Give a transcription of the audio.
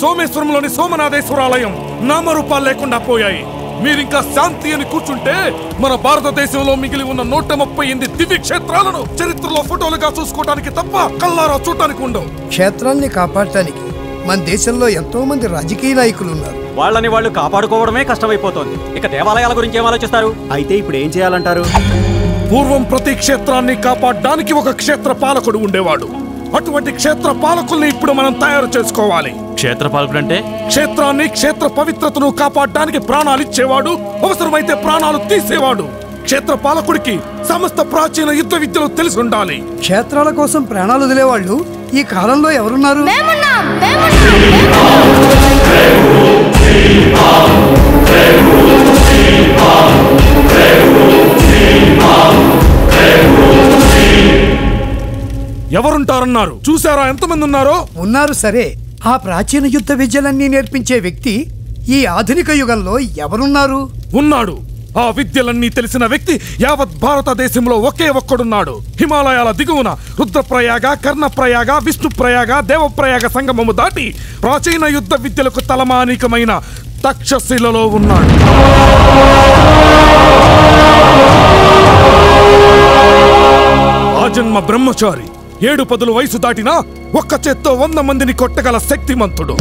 సోమేశ్వరంలోని సోమనాథేశ్వరాలయం నామరూపాలు లేకుండా పోయాయి. మీరింకా శాంతి అని కూర్చుంటే మన భారతదేశంలో మిగిలి ఉన్న 138 దివ్య క్షేత్రాలను చరిత్రలో ఫోటోలుగా చూసుకోవడానికి తప్ప కల్లారా చూడటానికి ఉండవు. క్షేత్రాన్ని కాపాడటానికి మన దేశంలో ఎంతో మంది రాజకీయ నాయకులు ఉన్నారు. వాళ్ళని వాళ్ళు కాపాడుకోవడమే కష్టమైపోతోంది. ఇక దేవాలయాల గురించి ఏం ఆలోచిస్తారు? అయితే ఇప్పుడు ఏం చేయాలంటారు? పూర్వం ప్రతి క్షేత్రాన్ని కాపాడడానికి ఒక క్షేత్ర పాలకుడు ఉండేవాడు. అటువంటి క్షేత్ర పాలకుల్ని ఇప్పుడు మనం తయారు చేసుకోవాలి. క్షేత్ర పాలకుడు అంటే క్షేత్రాన్ని, క్షేత్ర పవిత్రతను కాపాడడానికి ప్రాణాలు ఇచ్చేవాడు, అవసరమైతే ప్రాణాలు తీసేవాడు. క్షేత్ర పాలకుడికి సమస్త ప్రాచీన యుద్ధ విద్యలు తెలిసి ఉండాలి. క్షేత్రాల కోసం ప్రాణాలు వదిలేవాళ్ళు ఈ కాలంలో ఎవరున్నారు? ఎవరుంటారన్నారు? చూసారా ఎంతమంది ఉన్నారో? ఉన్నారు సరే, ఆ ప్రాచీన యుద్ధ విద్యలన్నీ నేర్పించే వ్యక్తి ఈ ఆధునిక యుగంలో ఎవరున్నారు? ఉన్నాడు. ఆ విద్యలన్నీ తెలిసిన వ్యక్తి యావత్ భారతదేశంలో ఒకే ఒక్కడున్నాడు. హిమాలయాల దిగువన రుద్రప్రయాగ, కర్ణప్రయాగ, విష్ణుప్రయాగ, దేవప్రయాగ సంగమము దాటి ప్రాచీన యుద్ధ విద్యలకు తలమానికమైన తక్షశిలలో ఉన్నాడు. ఆజన్మ బ్రహ్మచారి, 7 పదుల వయసు దాటినా ఒక్క చేత్తో 100 మందిని కొట్టగల శక్తిమంతుడు.